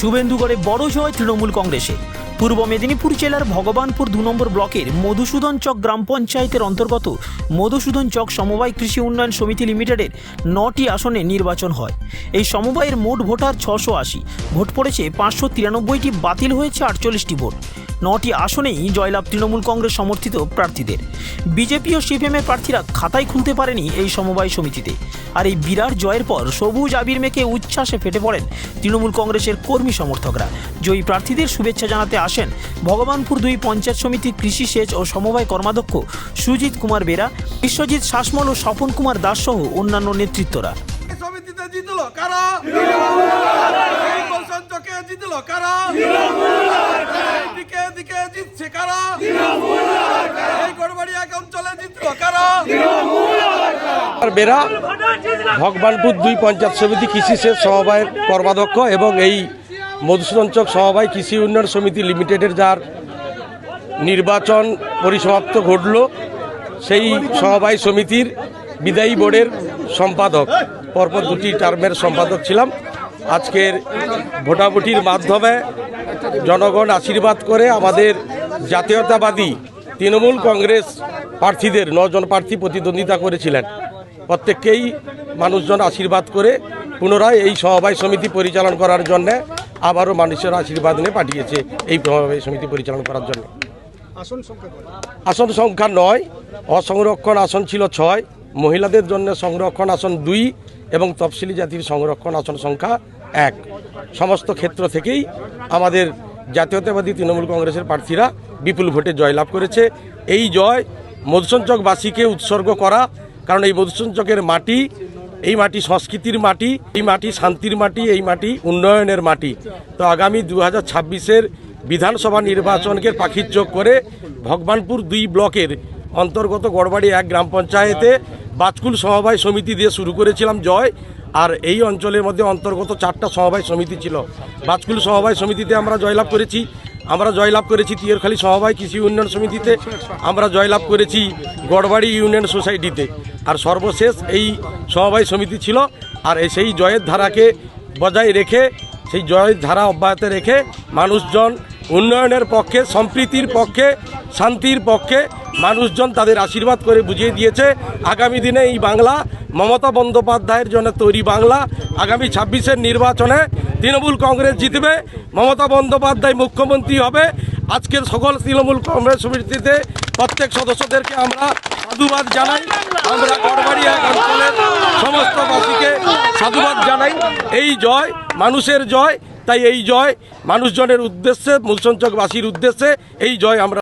শুভেন্দুগড়ে বড় জয় তৃণমূল কংগ্রেসে। পূর্ব মেদিনীপুর জেলার ভগবানপুর 2 নম্বর ব্লকের মধুসূদন চক গ্রাম পঞ্চায়েতের অন্তর্গত মধুসূদন চক সমবায় কৃষি উন্নয়ন সমিতি লিমিটেডের 9টি আসনে নির্বাচন হয়। এই সমবায়ের মোট ভোটার 680, ভোট পড়েছে 593টি, বাতিল হয়েছে 48টি ভোট। 9টি আসনেই জয়লাভ তৃণমূল কংগ্রেস সমর্থিত প্রার্থীদের। বিজেপি ও সিপিএমের প্রার্থীরা খাতায় খুলতে পারেনি এই সমবায় সমিতিতে। আর এই বিরাট জয়ের পর সবুজ আবির মেখে উচ্ছ্বাসে ফেটে পড়েন তৃণমূল কংগ্রেসের কর্মী সমর্থকরা। জয়ী প্রার্থীদের শুভেচ্ছা জানাতে আসেন ভগবানপুর 2 পঞ্চায়েত সমিতির কৃষি, সেচ ও সমবায় কর্মাধ্যক্ষ সুজিত কুমার বেরা, বিশ্বজিৎ শাসমল ও স্বপন কুমার দাস সহ অন্যান্য নেতৃত্বরা। সমিতিতে জিতলো কারা? বসন্তকে জিতলো কারা? দিকে জিতছে কারা? এই গড়বাড়িয়া অঞ্চলে জিতলো কারা? বেরা, ভগবানপুর 2 পঞ্চায়েত সমিতি কৃষি, সেচ সমবায়ের কর্মাধ্যক্ষ এবং এই মধুসূদন চক সমবায় কৃষি উন্নয়ন সমিতি লিমিটেডের যার নির্বাচন পরিসমাপ্ত ঘটল, সেই সমবায় সমিতির বিদায়ী বোর্ডের সম্পাদক, পরপর 2টি টার্মের সম্পাদক ছিলাম। আজকের ভোটাভুটির মাধ্যমে জনগণ আশীর্বাদ করে আমাদের জাতীয়তাবাদী তৃণমূল কংগ্রেস প্রার্থীদের 9 জন প্রার্থী প্রতিদ্বন্দ্বিতা করেছিলেন। প্রত্যেককেই মানুষজন আশীর্বাদ করে পুনরায় এই সমবায় সমিতি পরিচালনা করার জন্য আবারও মানুষের আশীর্বাদ নিয়ে পাঠিয়েছে এই সমবায় সমিতি পরিচালনা করার জন্য। আসন সংখ্যা 9, অসংরক্ষণ আসন ছিল 6, মহিলাদের জন্য সংরক্ষণ আসন 2 এবং তফসিলি জাতির সংরক্ষণ আসন সংখ্যা 1। সমস্ত ক্ষেত্র থেকেই আমাদের জাতীয়তাবাদী তৃণমূল কংগ্রেসের প্রার্থীরা বিপুল ভোটে জয়লাভ করেছে। এই জয় মধুসূদন চকবাসীকে উৎসর্গ করা, কারণ এই মধুসূদন চকের মাটি, এই মাটি সংস্কৃতির মাটি, এই মাটি শান্তির মাটি, এই মাটি উন্নয়নের মাটি। তো আগামী 2026-এর বিধানসভা নির্বাচনকে পাখির চোখ করে ভগবানপুর 2 ব্লকের অন্তর্গত গড়বাড়ি 1 গ্রাম পঞ্চায়েতে বাজকুল সমবায় সমিতি দিয়ে শুরু করেছিলাম জয়। আর এই অঞ্চলের মধ্যে অন্তর্গত 4টা সমবায় সমিতি ছিল। বাজকুল সমবায় সমিতিতে আমরা জয়লাভ করেছি। আমরা জয়লাভ করেছি তিয়ারখালী সমবায় কৃষি উন্নয়ন সমিতিতে। আমরা জয়লাভ করেছি গড়বাড়ি ইউনিয়ন সোসাইটিতে। আর সর্বশেষ এই সমবায় সমিতি ছিল। আর সেই জয়ের ধারাকে বজায় রেখে, সেই জয়ের ধারা অব্যাহত রেখে মানুষজন উন্নয়নের পক্ষে, সম্প্রীতির পক্ষে, শান্তির পক্ষে মানুষজন তাদের আশীর্বাদ করে বুঝিয়ে দিয়েছে আগামী দিনে এই বাংলা মমতা বন্দ্যোপাধ্যায়ের জন্য তৈরি বাংলা। আগামী 26-এর নির্বাচনে তৃণমূল কংগ্রেস জিতবে, মমতা বন্দ্যোপাধ্যায় মুখ্যমন্ত্রী হবে। আজকের সকল তৃণমূল কংগ্রেস সমিতিতে প্রত্যেক সদস্যদেরকে আমরা সাধুবাদ জানাই। আমরা গড়বাড়িয়া অঞ্চলের সমস্ত বাসীকে সাধুবাদ জানাই। এই জয় মানুষের জয়, তাই এই জয় মানুষজনের উদ্দেশ্যে, মধুসূদন চকবাসীর উদ্দেশ্যে এই জয় আমরা